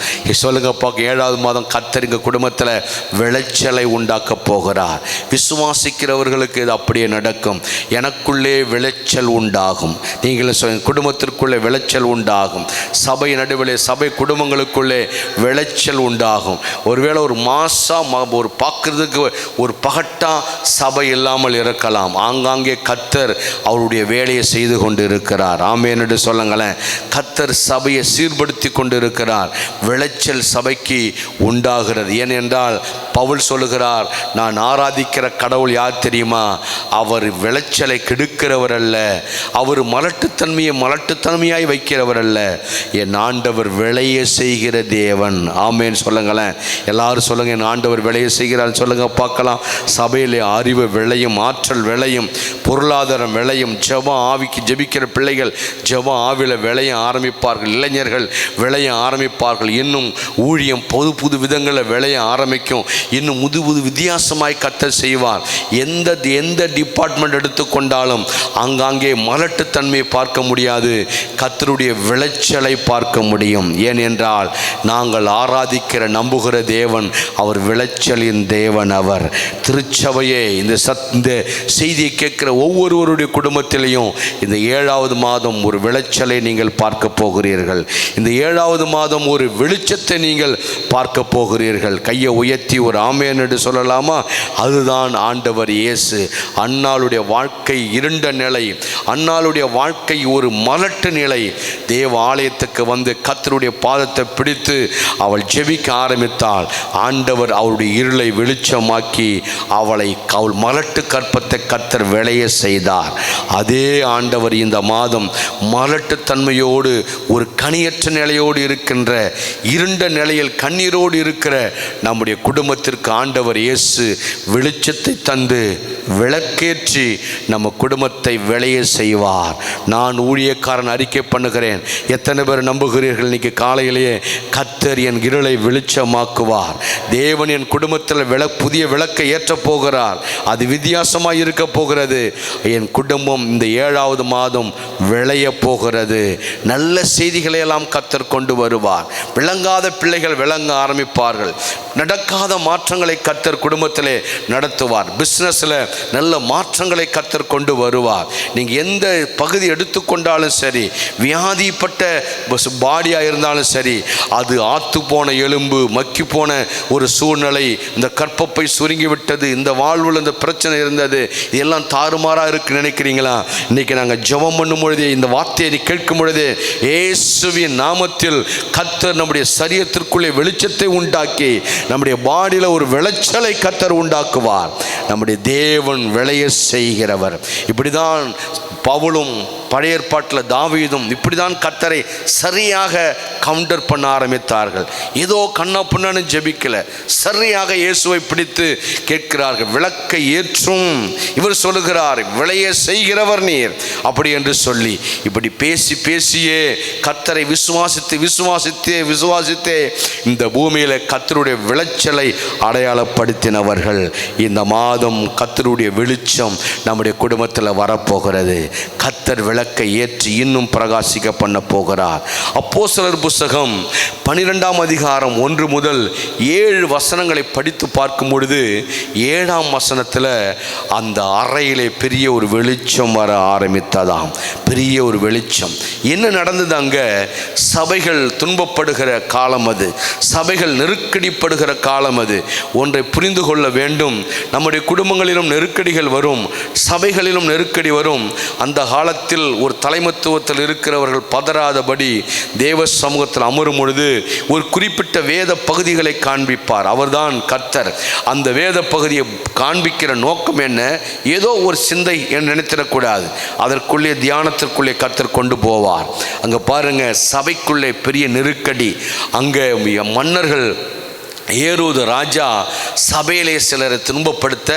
சொல்லுங்க பார்க்க, 7வது மாதம் கர்த்தர் எங்கள் குடும்பத்தில் விளைச்சலை உண்டாக்க போகிறார். விசுவாசிக்கிறவர்களுக்கு இது அப்படியே நடக்கும். எனக்குள்ளே விளைச்சல் உண்டாகும். நீங்கள் குடும்பத்திற்குள்ளே விளைச்சல் உண்டாகும். சபை நடுவில், சபை குடும்பங்களுக்குள்ளே விளைச்சல் உண்டாகும். ஒருவேளை ஒரு மாசம் ஒரு பார்க்கறதுக்கு ஒரு பகட்டா சபை இல்லாமல் இருக்கலாம். ஆங்காங்கே கர்த்தர் அவருடைய வேலையை செய்து கொண்டு இருக்கிறார். ஆமென் என்று சொல்லுங்களேன். கர்த்தர் சபையை சீர்படுத்தி கொண்டு இருக்கிறார். விளைச்சல் சபைக்கு உண்டாகிறது. ஏனென்றால் பவுல் சொல்லுகிறார், நான் ஆராதிக்கிற கடவுள் யார் தெரியுமா? அவர் விளைச்சலை கெடுக்கிறவர் அல்ல, அவர் மலட்டுத்தன்மையாய் வைக்கிறவர் அல்ல. என் ஆண்டவர் விளைய செய்கிற தேவன். ஆமேன் சொல்லுங்களேன். எல்லாரும் சொல்லுங்க, என் ஆண்டவர் விளைய செய்கிறார் சொல்லுங்க பார்க்கலாம். சபையிலே அறிவு விளையும், ஆற்றல் விளையும், பொருளாதாரம் விளையும். ஆவிக்கு ஜெபிக்கிற பிள்ளைகள் ஆவியில் விளைய ஆரம்பிப்பார்கள். இளைஞர்கள் விளைய ஆரம்பிப்பார்கள். இன்னும் ஊழியம் புது விதங்களில் விளைய ஆரம்பிக்கும். இன்னும் புது வித்தியாசமாய் கர்த்தர் செய்வார். எந்த டிபார்ட்மெண்ட் எடுத்துக்கொண்டாலும் அங்காங்கே மலட்டுத்தன்மையை பார்க்க முடியாது, கர்த்தருடைய விளைச்சலை பார்க்க முடியும். ஏனென்றால் நாங்கள் ஆராதிக்கிற நம்புகிற தேவன் அவர் விளைச்சலின் தேவன். அவர் திருச்சபையே இந்த செய்தியை கேட்கிற ஒவ்வொருவருடைய குடும்பத்திலையும் இந்த 7வது மாதம் ஒரு விளைச்சலை நீங்கள் பார்க்க போகிறீர்கள். இந்த 7வது மாதம் ஒரு வெளிச்சத்தை நீங்கள் பார்க்க போகிறீர்கள். கையை உயர்த்தி ஒரு ஆமென் என்று சொல்லலாமா? அதுதான் ஆண்டவர் இயேசு. அன்னாளுடைய வாழ்க்கை இருண்ட நிலை, அன்னாளுடைய வாழ்க்கை ஒரு மலட்டு நிலை. தேவ ஆலயத்துக்கு வந்து கர்த்தருடைய பாதத்தை பிடித்து அவள் ஜெபிக்க ஆரம்பித்தாள். ஆண்டவர் அவருடைய இருளை வெளிச்சமாக்கி அவள் மலட்டு கற்பத்தை கர்த்தர் விளைய செய்தார். அதே ஆண்டவர் இந்த மாதம் மலட்டுத்தன்மையோடு ஒரு கனியற்ற நிலையோடு இருக்கின்ற, இருண்ட நிலையில் கண்ணீரோடு இருக்கிற நம்முடைய குடும்பத்திற்கு ஆண்டவர் இயேசு வெளிச்சத்தை தந்து விளக்கேற்றி நம்ம குடும்பத்தை விளைய செய்வார். நான் ஊழியக்காரன் அறிக்கை பண்ணுகிறேன். எத்தனை பேர் நம்புகிறீர்கள்? இன்னைக்கு காலையிலேயே கர்த்தர் என் இருளை வெளிச்சமாக்குவார். தேவன் என் குடும்பத்தில் புதிய விளக்கை ஏற்றப் போகிறார். அது வித்தியாசமாக இருக்க போகிறது. என் குடும்பம் இந்த 7வது மாதம் விளைய போகிறது. நல்ல செய்திகளை எல்லாம் கர்த்தர் கொண்டு வருவார். விளங்காத பிள்ளைகள் விளங்க ஆரம்பிப்பார்கள். நடக்காத மாற்றங்களை கர்த்தர் குடும்பத்திலே நடத்துவார். பிஸ்னஸில் நல்ல மாற்றங்களை கர்த்தர் கொண்டு வருவார். நீங்கள் எந்த பகுதி எடுத்துக்கொண்டாலும் சரி, வியாதிப்பட்ட பாடியாக இருந்தாலும் சரி, அது ஆத்து போன எலும்பு, மக்கி போன ஒரு சூழ்நிலை, இந்த கற்பப்பை சுருங்கி விட்டது, இந்த வாழ்வில் இந்த பிரச்சனை இருந்தது, இதெல்லாம் தாறுமாறாக இருக்கு நினைக்கிறீங்களா? இன்னைக்கு நாங்கள் ஜெபம் பண்ணும் பொழுதே, இந்த வார்த்தையை கேட்கும் பொழுதே, இயேசுவின் நாமத்தில் கர்த்தர் நம்முடைய சரீரத்திற்குள்ளே வெளிச்சத்தை உண்டாக்கி நம்முடைய பாடியில் ஒரு விளைச்சலை கர்த்தர் உண்டாக்குவார். நம்முடைய தேவன் விளைய செய்கிறவர். இப்படிதான் பவுலும் பழைய ஏற்பாட்டில் தாவீதும் இப்படிதான் கர்த்தரை சரியாக கவுண்டர் பண்ண ஆரம்பித்தார்கள். ஏதோ கண்ணா புண்ணான்னு ஜெபிக்கல, சரியாக இயேசுவை பிடித்து கேட்கிறார்கள். விளக்கை ஏற்றும் இவர் சொல்லுகிறார், விளைய செய்கிறவர் நீர் அப்படி என்று சொல்லி இப்படி பேசியே கர்த்தரை விசுவாசித்தே இந்த பூமியில் கர்த்தருடைய விளைச்சலை அடையாளப்படுத்தினவர்கள். இந்த மாதம் கர்த்தருடைய வெளிச்சம் நம்முடைய குடும்பத்தில் வரப்போகிறது. கர்த்தர் விளக்கை ஏற்றி இன்னும் பிரகாசிக்க பண்ண போகிறார். அப்போஸ்தலர் புத்தகம் 12ஆம் அதிகாரம் 1 முதல் 7 வசனங்களை படித்து பார்க்கும் பொழுது 7ஆம் வசனத்தில் அந்த அறையிலே பெரிய ஒரு வெளிச்சம் வர ஆரம்பித்ததாம். பெரிய ஒரு வெளிச்சம். என்ன நடந்தது அங்கே? சபைகள் துன்பப்படுகிற காலம் அது, சபைகள் நெருக்கடிப்படுகிற காலம் அது. ஒன்றை புரிந்து கொள்ள வேண்டும், நம்முடைய குடும்பங்களிலும் நெருக்கடிகள் வரும், சபைகளிலும் நெருக்கடி வரும். அந்த காலத்தில் ஒரு தலைமத்துவத்தில் இருக்கிறவர்கள் பதறாதபடி தேவ சமூகத்தில் அமரும் பொழுது ஒரு குறிப்பிட்ட வேத பகுதிகளை காண்பிப்பார். அவர்தான் கர்த்தர். அந்த வேத பகுதியை காண்பிக்கிற நோக்கம் என்ன? ஏதோ ஒரு சிந்தை என்று நினைத்திடக்கூடாது. அதற்குள்ளே தியானத்திற்குள்ளே கர்த்தர் கொண்டு போவார். அங்கே பாருங்க, சபைக்குள்ளே பெரிய நெருக்கடி. அங்கே மன்னர்கள் ஏரோது ராஜா சபையிலே சிலரை துன்பப்படுத்த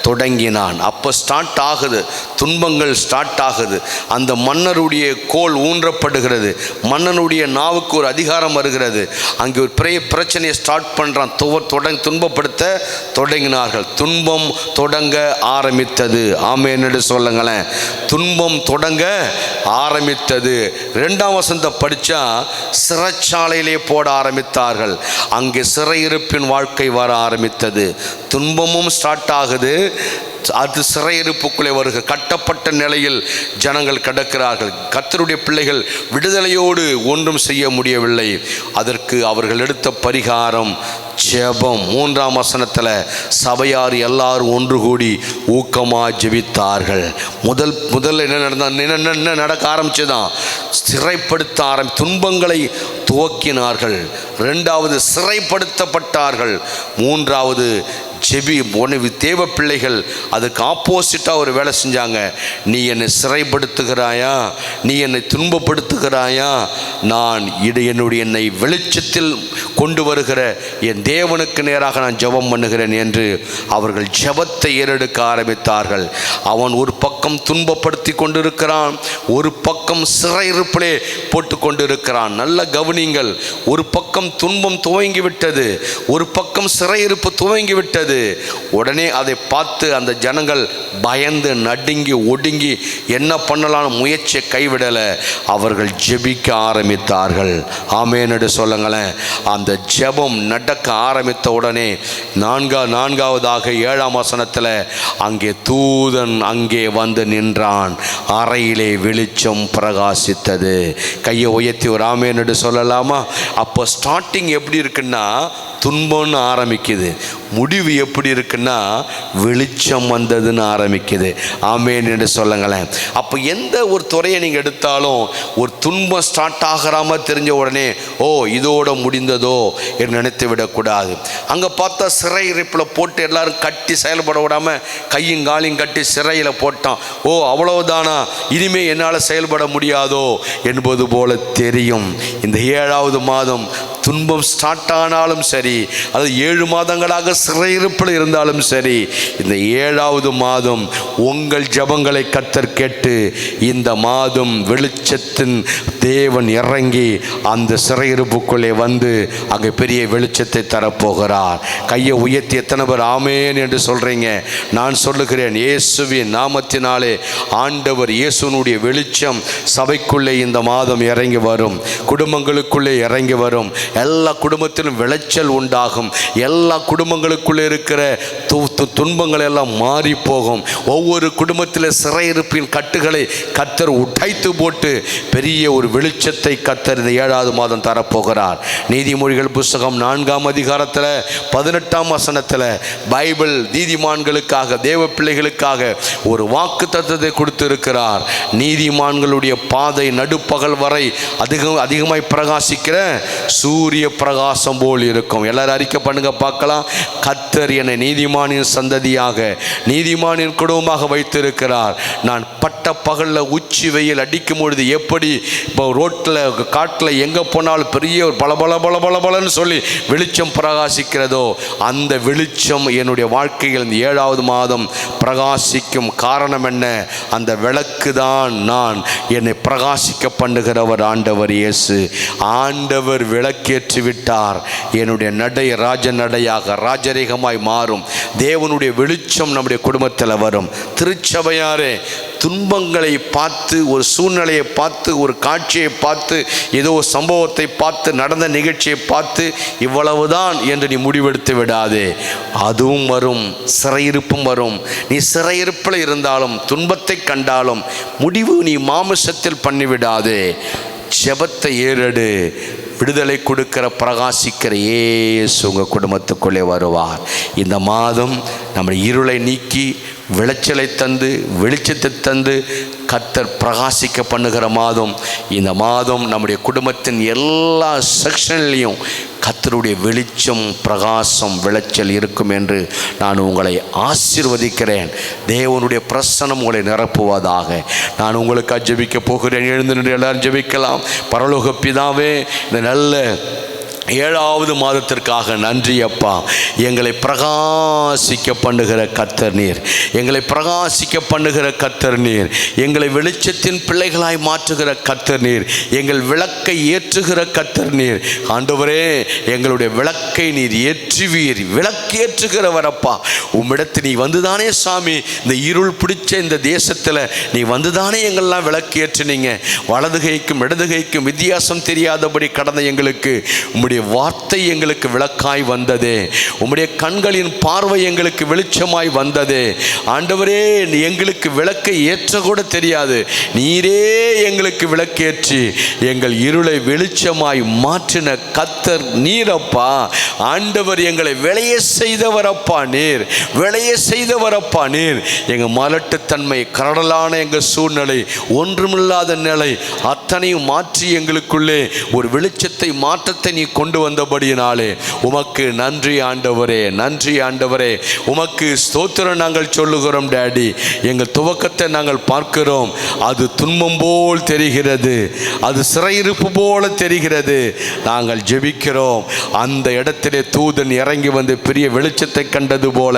தொடங்கினான். அப்போ ஸ்டார்ட் ஆகுது, துன்பங்கள் ஸ்டார்ட் ஆகுது. அந்த மன்னருடைய கோல் ஊன்றப்படுகிறது, மன்னனுடைய நாவுக்கு ஒரு அதிகாரம் வருகிறது. அங்கே ஒரு பெரிய பிரச்சனையை ஸ்டார்ட் பண்ணுறான். துன்பப்படுத்த தொடங்கினார்கள். துன்பம் தொடங்க ஆரம்பித்தது. ஆமென்னு சொல்லுங்களேன். துன்பம் தொடங்க ஆரம்பித்தது. 2ஆம் வசனத்தை படித்தா சிறைச்சாலையிலே போட ஆரம்பித்தார்கள். அங்கே சிறையிருப்பின் வாழ்க்கை வர ஆரம்பித்தது. துன்பமும் ஸ்டார்ட் ஆகுது, அது சிறையிருப்புக்குள்ளே வருக. கட்டப்பட்ட நிலையில் ஜனங்கள் கிடக்கிறார்கள். கர்த்தருடைய பிள்ளைகள் விடுதலையோடு ஒன்றும் செய்ய முடியவில்லை. அதற்கு அவர்கள் எடுத்த பரிகாரம் ஜெபம். 3ஆம் வசனத்தில் சபையார் எல்லாரும் ஒன்று கூடி ஊக்கமாக ஜெபித்தார்கள். முதல்ல என்ன நடக்க ஆரம்பிச்சுதான், சிறைப்படுத்த துன்பங்களை துவக்கினார்கள். 2வது சிறைப்படுத்தப்பட்டார்கள். 3வது தேவ பிள்ளைகள் அதுக்கு ஆப்போசிட்டாக ஒரு வேலை செஞ்சாங்க. நீ என்னை சிறைப்படுத்துகிறாயா, நீ என்னை துன்பப்படுத்துகிறாயா, நான் என்னை வெளிச்சத்தில் கொண்டு வருகிற என் தேவனுக்கு நேராக நான் ஜெபம் பண்ணுகிறேன் என்று அவர்கள் ஜெபத்தை ஏறெடுக்க ஆரம்பித்தார்கள். அவன் ஒரு பக்கம் துன்பப்படுத்தி கொண்டிருக்கிறான், ஒரு பக்கம் சிறையிருப்பிலே போட்டு கொண்டிருக்கிறான். நல்ல கவனிங்கள். ஒரு பக்கம் துன்பம் துவங்கிவிட்டது, ஒரு பக்கம் சிறையிருப்பு துவங்கிவிட்டது. உடனே அதை பார்த்து அந்த ஜனங்கள் பயந்து நடுங்கி ஒடுங்கி என்ன பண்ணலாம் முயற்சியை கைவிடலை. அவர்கள் ஜெபிக்க ஆரம்பித்தார்கள். ஆமென்னு சொல்லுங்களேன். அந்த ஜெபம் நடக்க ஆரம்பித்த உடனே 4வதாக 7ஆம் வசனத்தில் அங்கே தூதன் அங்கே வந்து நின்றான். அறையிலே வெளிச்சம் பிரகாசித்தது. கையை உயர்த்தி ஒரு ஆமென்னு சொல்லலாமா? அப்போ ஸ்டார்டிங் எப்படி இருக்குன்னா துன்பம்னு ஆரம்பிக்குது, முடிவு எப்படி இருக்குன்னா வெளிச்சம் வந்ததுன்னு ஆரம்பிக்குது. ஆமென் என்று சொல்லுங்களேன். அப்போ எந்த ஒரு துறையை நீங்கள் எடுத்தாலும் ஒரு துன்பம் ஸ்டார்ட் ஆகிறாம தெரிஞ்ச உடனே ஓ இதோட முடிந்ததோ என்று நினைத்து விடக்கூடாது. அங்கே பார்த்தா சிறையிருப்பில் போட்டு எல்லாரும் கட்டி செயல்பட விடாமல் கையும் காலையும் கட்டி சிறையில் போட்டான். ஓ அவ்வளவுதானா, இனிமே என்னால் செயல்பட முடியாதோ என்பது போல தெரியும். இந்த 7வது மாதம் துன்பம் ஸ்டார்ட் ஆனாலும் சரி, அது 7 மாதங்களாக சிறையிருப்பில் இருந்தாலும் சரி, இந்த 7வது மாதம் உங்கள் ஜெபங்களை கர்த்தர் கேட்டு இந்த மாதம் வெளிச்சத்தின் தேவன் இறங்கி அந்த சிறையிருப்புக்குள்ளே வந்து அங்கே பெரிய வெளிச்சத்தை தரப்போகிறார். கையை உயர்த்தி எத்தனை பேர் ஆமென் என்று சொல்கிறீங்க? நான் சொல்லுகிறேன், இயேசுவின் நாமத்தினாலே ஆண்டவர் இயேசுனுடைய வெளிச்சம் சபைக்குள்ளே இந்த மாதம் இறங்கி வரும், குடும்பங்களுக்குள்ளே இறங்கி வரும். எல்லா குடும்பத்திலும் விளைச்சல் உண்டாகும். எல்லா குடும்பங்களுக்குள்ளே இருக்கிற துன்பங்கள் எல்லாம் மாறி போகும். ஒவ்வொரு குடும்பத்தில் சிறையிருப்பின் கட்டுகளை கர்த்தர் உடைத்து போட்டு பெரிய ஒரு வெளிச்சத்தை கர்த்தர் இந்த 7வது மாதம் தரப்போகிறார். நீதிமொழிகள் புஸ்தகம் 4ஆம் அதிகாரத்தில் 18ஆம் வசனத்தில் பைபிள் நீதிமான்களுக்காக தேவ பிள்ளைகளுக்காக ஒரு வாக்கு தத்தத்தை கொடுத்து இருக்கிறார். நீதிமான்களுடைய பாதை நடுப்பகல் வரை அதிகமாய் பிரகாசிக்கிற சூரிய பிரகாசம் போல் இருக்கும். எல்லாரும் அறிக்கை பண்ணுங்க பார்க்கலாம். கர்த்தர் என்னை நீதிமானின் சந்ததியாக நீதிமானின் குடும்பமாக வைத்திருக்கிறார். நான் பட்ட பகலில் உச்சி வெயில் அடிக்கும் பொழுது எப்படி இப்போ ரோட்டில் காட்டில் எங்கே போனாலும் பெரிய ஒரு பலன்னு சொல்லி வெளிச்சம் பிரகாசிக்கிறதோ அந்த வெளிச்சம் என்னுடைய வாழ்க்கையில் இந்த 7வது மாதம் பிரகாசிக்கும். காரணம் என்ன? அந்த விளக்கு தான் நான். என்னை பிரகாசிக்க பண்ணுகிறவர் ஆண்டவர் இயேசு. ஆண்டவர் விளக்கேற்றி விட்டார். என்னுடைய நடை ராஜ நடையாக ராஜரீகமாய் மாறும். தேவனுடைய வெளிச்சம் நம்முடைய குடும்பத்தில் வரும். திருச்சபையாரே, துன்பங்களை பார்த்து, ஒரு சூழ்நிலையை பார்த்து, ஒரு காட்சியை பார்த்து, ஏதோ சம்பவத்தை பார்த்து, நடந்த நிகழ்ச்சியை பார்த்து இவ்வளவுதான் என்று நீ முடிவெடுத்து விடாதே. அதுவும் வரும், சிறையிருப்பும் வரும். நீ சிறையிருப்பில் இருந்தாலும் துன்பத்தை கண்டாலும் முடிவு நீ மாமிசத்தில் பண்ணிவிடாதே. ஜெபத்தை ஏறெடு. விடுதலை கொடுக்கிற பிரகாசிக்கிற இயேசு உங்கள் குடும்பத்துக்குள்ளே வருவார். இந்த மாதம் நம்முடைய இருளை நீக்கி விளைச்சலை தந்து வெளிச்சத்தை தந்து கர்த்தர் பிரகாசிக்க பண்ணுகிற மாதம். இந்த மாதம் நம்முடைய குடும்பத்தின் எல்லா செக்ஷன்லேயும் கர்த்தருடைய வெளிச்சம் பிரகாசம் விளைச்சல் இருக்கும் என்று நான் உங்களை ஆசீர்வதிக்கிறேன். தேவனுடைய பிரசன்னம் உங்களை நிரப்புவதாக. நான் உங்களுக்காக ஜெபிக்க போகிறேன். எழுந்து நின்று எல்லாரும் ஜெபிக்கலாம். பரலோக பிதாவே, இந்த நல்ல 7வது மாதத்திற்காக நன்றி அப்பா. எங்களை பிரகாசிக்க பண்ணுகிற கர்த்தர் நீர், எங்களை பிரகாசிக்க பண்ணுகிற கர்த்தர் நீர், எங்களை வெளிச்சத்தின் பிள்ளைகளாய் மாற்றுகிற கர்த்தர் நீர், எங்கள் விளக்கை ஏற்றுகிற கர்த்தர் நீர். ஆண்டவரே, எங்களுடைய விளக்கை நீர் ஏற்றுவீர், விளக்கேற்றுகிறவர் அப்பா. உம்மிடத்து நீ வந்துதானே சாமி இந்த இருள் பிடிச்ச இந்த தேசத்தில் நீ வந்துதானே எங்கள்லாம் விளக்கேற்றினீங்க. வலதுகைக்கும் இடதுகைக்கும் வித்தியாசம் தெரியாதபடி கடந்த எங்களுக்கு உம்முடைய வார்த்தை எங்களுக்கு விளக்காய் வந்ததே, உம்முடைய கண்களின் பார்வை எங்களுக்கு வெளிச்சமாய் வந்ததே. ஆண்டவரே, எங்களுக்கு விளக்கை ஏற்ற கூட தெரியாது, நீரே எங்களுக்கு விளக்கேற்றி எங்கள் இருளை வெளிச்சமாய் மாற்றின கர்த்தர் நீரப்பா. ஆண்டவர், எங்களை விளைய செய்தவரப்பா நீர், விளைய செய்தவரப்பா நீர். எங்கள் மலட்டுத்தன்மை, கரடலான எங்கள் சூழ்நிலை, ஒன்றுமில்லாத நிலை அத்தனையும் மாற்றி எங்களுக்குள்ளே ஒரு வெளிச்சத்தை, மாற்றத்தை நீ கொண்டு வந்தபடியினாலே உமக்கு நன்றி ஆண்டவரே, நன்றி ஆண்டவரே. உமக்கு ஸ்தோத்திரம் நாங்கள் சொல்லுகிறோம் டாடி. எங்கள் துவக்கத்தை நாங்கள் பார்க்கிறோம், அது துன்பம் போல் தெரிகிறது, அது சிறையிருப்பு போல தெரிகிறது. நாங்கள் ஜெபிக்கிறோம், அந்த இடத்திலே தூதன் இறங்கி வந்து பெரிய வெளிச்சத்தை கண்டது போல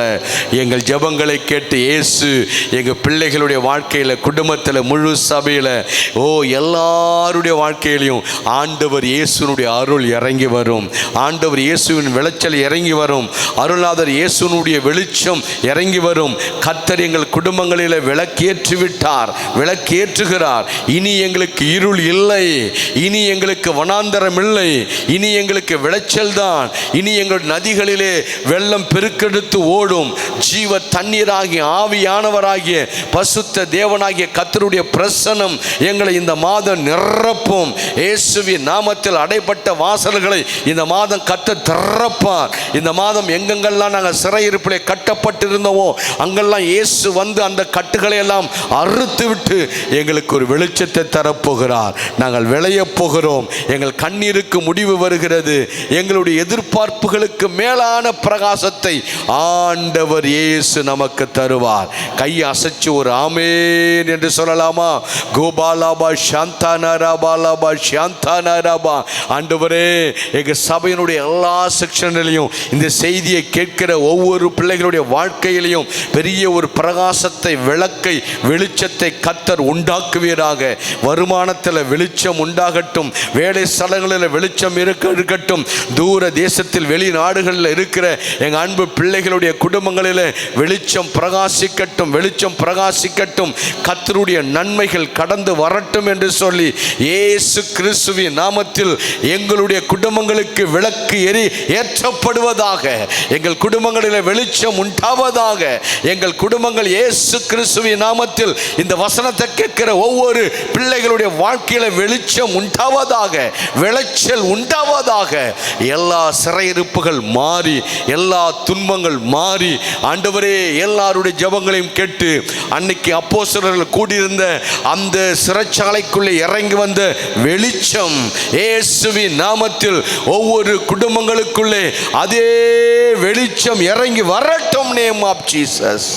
எங்கள் ஜெபங்களை கேட்டு இயேசு எங்கள் பிள்ளைகளுடைய வாழ்க்கையில், குடும்பத்தில், முழு சபையில், எல்லாருடைய வாழ்க்கையிலையும் ஆண்டவர் இயேசுனுடைய அருள் இறங்கி வரும், ஆண்டவர் இயேசுவின் விளைச்சல் இறங்கி வரும், அருளாதர் இயேசுனுடைய வெளிச்சம் இறங்கி வரும். கர்த்தர் எங்கள் குடும்பங்களில் விளக்கேற்றி விட்டார், விளக்கேற்றுகிறார். இனி எங்களுக்கு இருள் இல்லை, இனி எங்களுக்கு வனாந்தரம் இல்லை, இனி எங்களுக்கு விளைச்சல் தான். இனி எங்கள் நதிகளிலே வெள்ளம் பெருக்கெடுத்து ஓடும். ஜீவ தண்ணீராகிய ஆவியானவராகிய பசுத்த தேவனாகிய கர்த்தருடைய பிரசன்னம் எங்களை இந்த மாதம் நிரப்பும். இயேசுவின் நாமத்தில் அடைபட்ட வாசல்களை இந்த மாதம் கர்த்தர் திறப்பார். இந்த மாதம் எங்கெங்கெல்லாம் நாங்கள் சிறையிருப்பிலே கட்டப்பட்டிருந்தோமோ அங்கெல்லாம் இயேசு வந்து அந்த கட்டுகளை எல்லாம் அறுத்து விட்டு எங்களுக்கு ஒரு வெளிச்சத்தை தரப்போகிறார். நாங்கள் விளைய போகிறோம். எங்கள் கண்ணீருக்கு முடிவு வருகிறது. எங்களுடைய எதிர்பார்ப்புகளுக்கு மேலான பிரகாசத்தை ஆண்டவர் இயேசு நமக்கு தருவார். கையை அசைச்சு ஒரு ஆமேன் என்று சொல்லலாமா? கோபாலாபா சாந்தானாராபாலாபா சாந்தானாராபா. ஆண்டவரே, எங்கள் சபையினுடைய எல்லா செக்ஷன்லையும் இந்த செய்தியை கேட்கிற ஒவ்வொரு பிள்ளைகளுடைய வாழ்க்கையிலையும் பெரிய ஒரு பிரகாசத்தை, விளக்கை, வெளிச்சத்தை கர்த்தர் உண்டாக்குவீராக. வருமானத்தில் வெளிச்சம் உண்டாகட்டும், வேலை ஸ்தலங்களில் வெளிச்சம் இருக்கட்டும், தூர தேசத்தில் வெளிநாடுகளில் இருக்கிற எங்கள் அன்பு பிள்ளைகளுடைய குடும்பங்களில் வெளிச்சம் பிரகாசிக்கட்டும், வெளிச்சம் பிரகாசிக்கட்டும். கர்த்தருடைய நன்மைகள் கடந்து வரட்டும் என்று சொல்லி இயேசு கிறிஸ்துவின் நாமத்தில் எங்களுடைய குடும்பங்களுக்கு விளக்கு ஏற்றப்படுவதாக, எங்கள் குடும்பங்களில் வெளிச்சம் உண்டாவதாக. எங்கள் குடும்பங்கள் இயேசு கிறிஸ்துவின் நாமத்தில் இந்த வசனத்தை கேட்கிற ஒவ்வொரு பிள்ளைகளுடைய வாழ்க்கையில வெளிச்சம் உண்டாவதாக, விளைச்சல் உண்டாவதாக. எல்லா சிறையிருப்புகள் மாறி, எல்லா துன்பங்கள் மாறி, ஆண்டவரே எல்லாருடைய ஜெபங்களையும் கேட்டு அன்னைக்கு அப்போஸ்தலர்கள் கூடியிருந்த அந்த சிறைச்சாலைக்குள்ளே இறங்கி வந்த வெளிச்சம் இயேசுவின் நாமத்தில் ஒவ்வொரு குடும்பங்களுக்குள்ளே அதே வெளிச்சம் இறங்கி வரட்டும். Name of Jesus.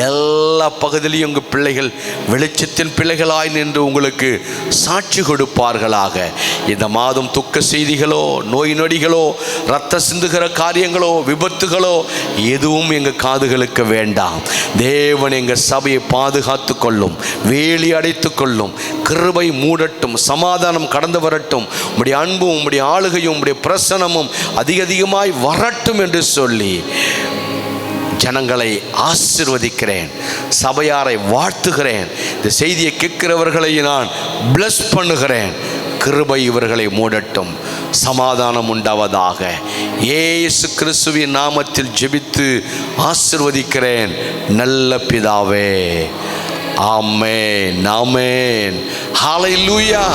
எல்லா பகுதியிலையும் உங்கள் பிள்ளைகள் வெளிச்சத்தின் பிள்ளைகளாய் நின்று உங்களுக்கு சாட்சி கொடுப்பார்களாக. இந்த மாதம் துக்க செய்திகளோ, நோய் நொடிகளோ, ரத்த சிந்துகிற காரியங்களோ, விபத்துகளோ எதுவும் எங்கள் காதுகளுக்கு வேண்டாம். தேவன் எங்கள் சபையை பாதுகாத்து கொள்ளும், வேலி அடைத்து கொள்ளும், கிருபை மூடட்டும், சமாதானம் கடந்து வரட்டும், உம்முடைய அன்பும் உம்முடைய ஆளுகையும் உம்முடைய பிரசனமும் அதிகமாய் வரட்டும் என்று சொல்லி ஜனங்களை ஆசீர்வதிக்கிறேன், சபையாரை வாழ்த்துகிறேன். இந்த செய்தியை கேட்கிறவர்களை நான் பிளஸ் பண்ணுகிறேன். கிருபை இவர்களை மூடட்டும், சமாதானம் உண்டாவதாக. இயேசு கிறிஸ்துவின் நாமத்தில் ஜெபித்து ஆசீர்வதிக்கிறேன் நல்ல பிதாவே. ஆமென், ஆமென், ஹல்லேலூயா.